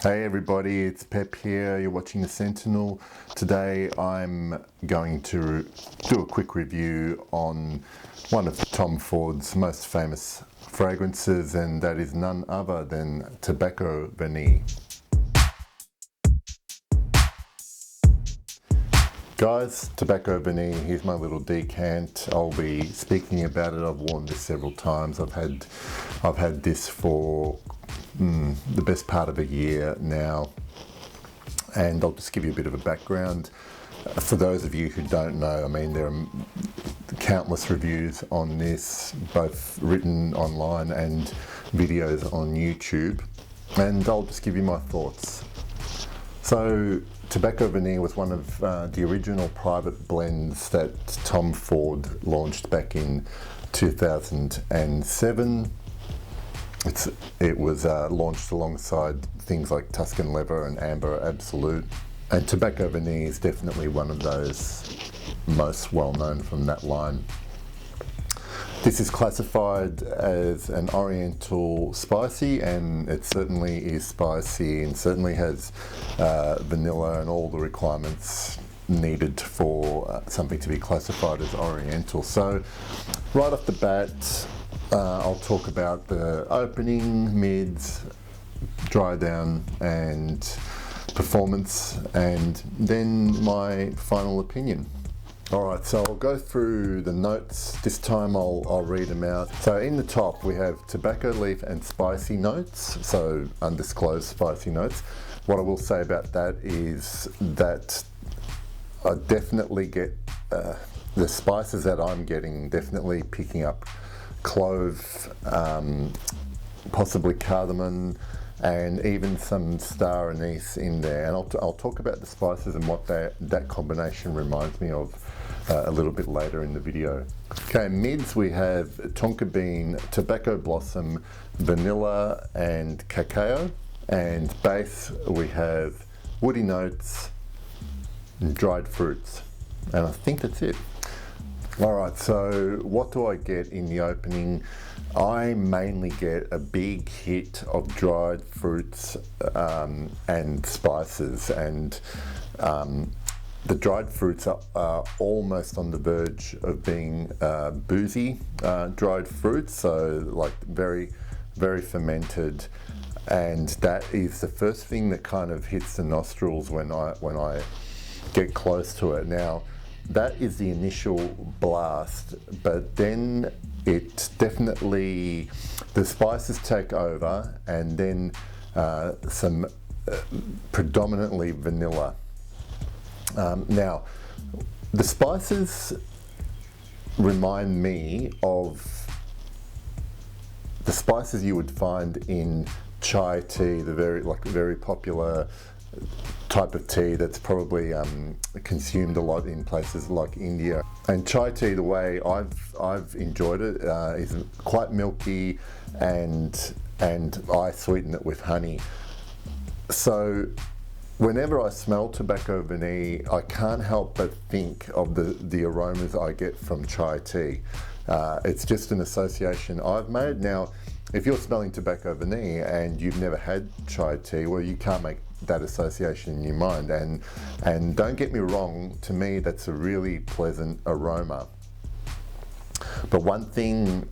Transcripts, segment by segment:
Hey everybody, it's Pep here. You're watching The Sentinel. Today I'm going to do a quick review on one of Tom Ford's most famous fragrances, and that is none other than Tobacco Vanille. Guys, Tobacco Vanille, here's my little decant. I'll be speaking about it. I've worn this several times. I've had this for the best part of a year now, and I'll just give you a bit of a background. For those of you who don't know, I mean, there are countless reviews on this, both written online and videos on YouTube, and I'll just give you my thoughts. So Tobacco Vanille was one of the original private blends that Tom Ford launched back in 2007. It was launched alongside things like Tuscan Leather and Amber Absolute, and Tobacco Vanille is definitely one of those most well known from that line. This is classified as an oriental spicy, and it certainly is spicy and certainly has vanilla and all the requirements needed for something to be classified as oriental. So right off the bat, I'll talk about the opening, mids, dry down and performance, and then my final opinion. Alright, so I'll go through the notes. This time I'll read them out. So in the top we have tobacco leaf and spicy notes, so undisclosed spicy notes. What I will say about that is that I definitely get the spices that I'm getting, definitely picking up clove, possibly cardamom, and even some star anise in there. And I'll talk about the spices and what that combination reminds me of a little bit later in the video. Okay, mids we have tonka bean, tobacco blossom, vanilla and cacao, and base we have woody notes and dried fruits, and I think that's it. Alright, so what do I get in the opening? I mainly get a big hit of dried fruits and spices, and the dried fruits are almost on the verge of being boozy dried fruits, so like very, very fermented, and that is the first thing that kind of hits the nostrils when I get close to it. Now, that is the initial blast, but then it definitely, the spices take over, and then some predominantly vanilla. Now, the spices remind me of the spices you would find in chai tea, the very popular type of tea that's probably consumed a lot in places like India. And chai tea, the way I've enjoyed it, is quite milky, and I sweeten it with honey. So whenever I smell Tobacco Vanille, I can't help but think of the aromas I get from chai tea. It's just an association I've made. Now, if you're smelling Tobacco Vanille and you've never had chai tea, well, you can't make that association in your mind, and don't get me wrong, to me that's a really pleasant aroma. But one thing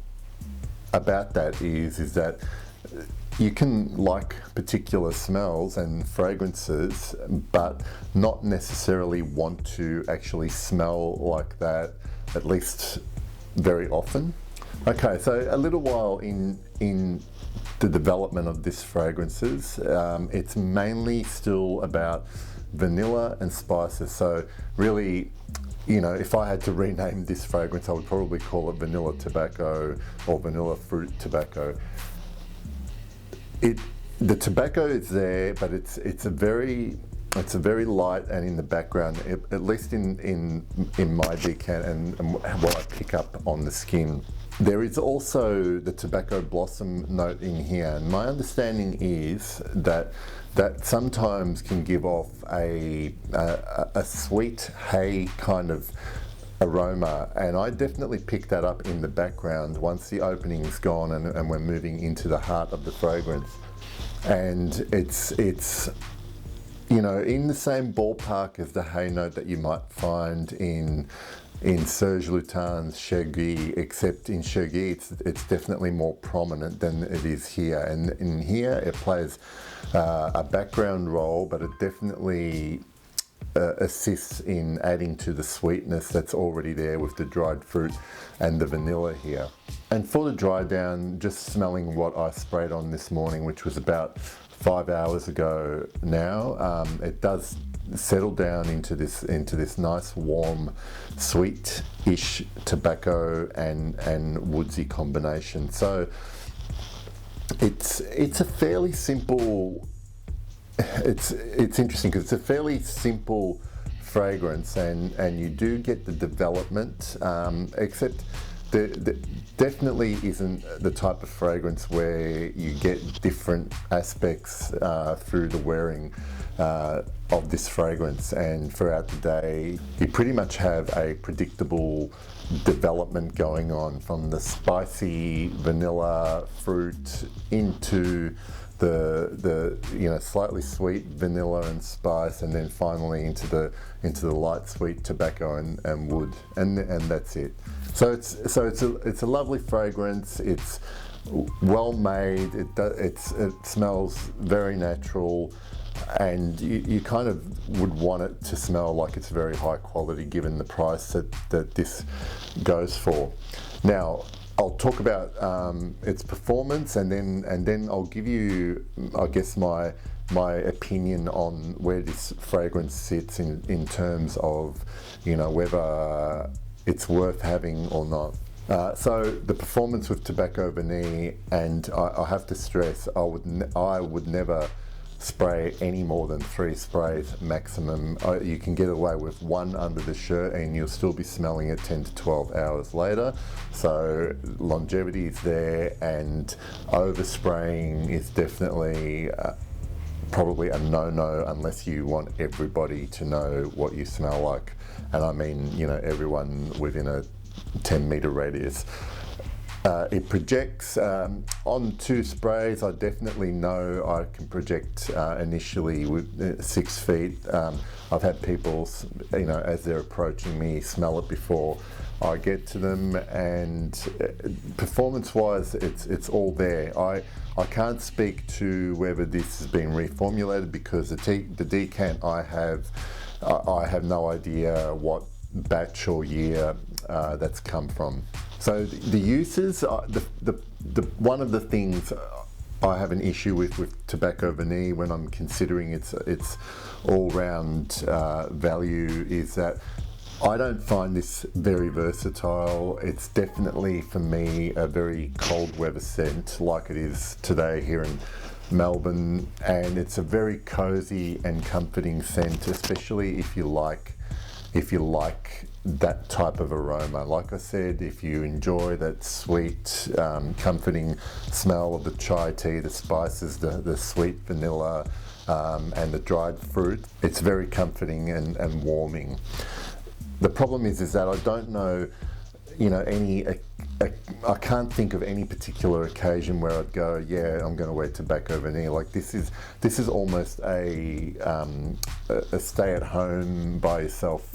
about that is that you can like particular smells and fragrances, but not necessarily want to actually smell like that, at least very often. Okay, so a little while in the development of this fragrances, it's mainly still about vanilla and spices. So really, you know, if I had to rename this fragrance, I would probably call it vanilla tobacco or vanilla fruit tobacco. The tobacco is there, but it's a very light, and in the background, at least in my decant and what I pick up on the skin. There is also the tobacco blossom note in here, and my understanding is that sometimes can give off a sweet hay kind of aroma, and I definitely pick that up in the background once the opening's gone and we're moving into the heart of the fragrance. and it's you know, in the same ballpark as the hay note that you might find in Serge Lutin's Chergui, except in Chergui it's definitely more prominent than it is here. And in here it plays a background role, but it definitely assists in adding to the sweetness that's already there with the dried fruit and the vanilla here. And for the dry down, just smelling what I sprayed on this morning, which was about 5 hours ago now, it does settle down into this nice warm sweet-ish tobacco and woodsy combination. So it's a fairly simple, it's interesting because it's a fairly simple fragrance, and you do get the development, except there definitely isn't the type of fragrance where you get different aspects through the wearing of this fragrance, and throughout the day you pretty much have a predictable development going on from the spicy vanilla fruit into the you know, slightly sweet vanilla and spice, and then finally into the light sweet tobacco and wood, and that's it. So it's a lovely fragrance. It's well made. It smells very natural, and you kind of would want it to smell like it's very high quality given the price that this goes for. Now, I'll talk about its performance, and then I'll give you, I guess, my opinion on where this fragrance sits in terms of, you know, whether it's worth having or not. So the performance with Tobacco Vanille, and I have to stress, I would never spray any more than 3 sprays maximum. You can get away with 1 under the shirt and you'll still be smelling it 10 to 12 hours later. So longevity is there, and overspraying is definitely probably a no-no unless you want everybody to know what you smell like. And I mean, you know, everyone within a 10-meter radius. It projects on 2 sprays. I definitely know I can project initially with 6 feet. I've had people, you know, as they're approaching me, smell it before I get to them, and performance-wise, it's all there. I can't speak to whether this has been reformulated because the decant I have no idea what batch or year that's come from. So the uses, one of the things I have an issue with Tobacco Vanille when I'm considering its all-round value is that I don't find this very versatile. It's definitely, for me, a very cold weather scent like it is today here in Melbourne, and it's a very cozy and comforting scent, especially if you like that type of aroma. Like I said, if you enjoy that sweet, comforting smell of the chai tea, the spices, the sweet vanilla, and the dried fruit, it's very comforting and warming. The problem is that I don't know, you know, I can't think of any particular occasion where I'd go, yeah, I'm going to wear Tobacco Vanille. Like this is almost a stay-at-home by yourself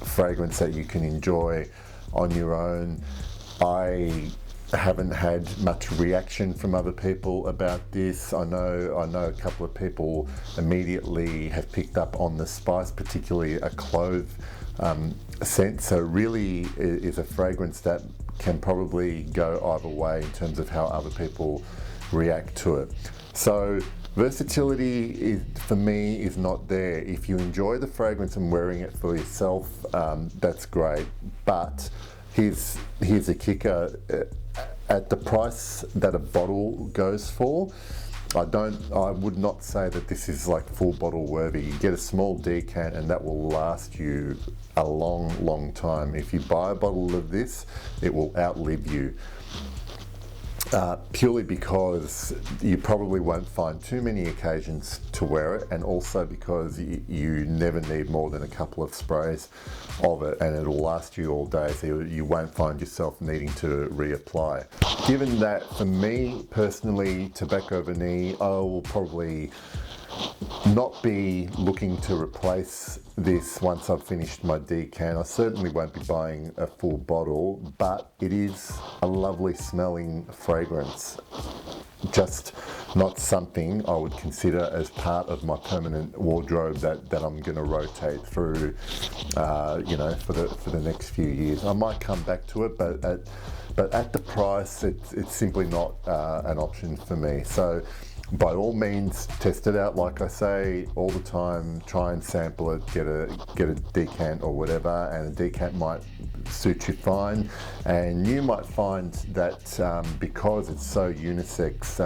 fragrance that you can enjoy on your own. I haven't had much reaction from other people about this. I know a couple of people immediately have picked up on the spice, particularly a clove scent. So really is a fragrance that can probably go either way in terms of how other people react to it. So versatility for me is not there. If you enjoy the fragrance and wearing it for yourself, that's great. But here's a kicker. At the price that a bottle goes for, I would not say that this is like full bottle worthy. You get a small decant and that will last you a long time. If you buy a bottle of this, it will outlive you. Purely because you probably won't find too many occasions to wear it, and also because you never need more than a couple of sprays of it, and it'll last you all day, so you won't find yourself needing to reapply. Given that, for me personally, tobacco vanille, I will probably not be looking to replace this once I've finished my decant. I certainly won't be buying a full bottle, but it is a lovely smelling fragrance. Just not something I would consider as part of my permanent wardrobe that I'm going to rotate through, you know, for the next few years. I might come back to it, but at the price, it's simply not an option for me. So, by all means, test it out. Like I say all the time, try and sample it, get a decant or whatever, and a decant might suit you fine. And you might find that because it's so unisex,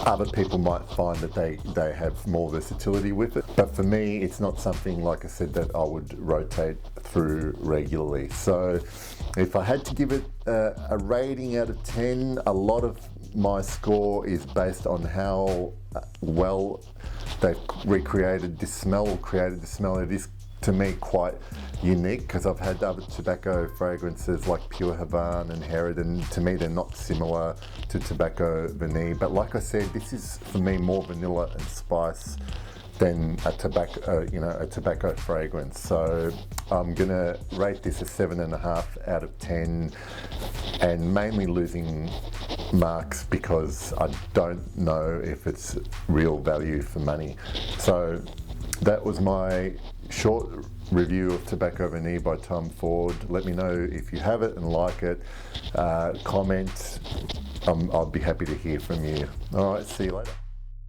other people might find that they have more versatility with it. But for me, it's not something, like I said, that I would rotate through regularly. So if I had to give it a rating out of 10, a lot of my score is based on how well they've recreated this smell, or created the smell. It is, to me, quite unique, because I've had other tobacco fragrances like Pure Havana and Herod, and to me they're not similar to tobacco vanille. But like I said, this is for me more vanilla and spice than a tobacco fragrance. So I'm gonna rate this a 7.5 out of 10, and mainly losing marks because I don't know if it's real value for money. So that was my short review of Tobacco Vanille by Tom Ford. Let me know if you have it and like it. Comment. I'll be happy to hear from you. All right, see you later.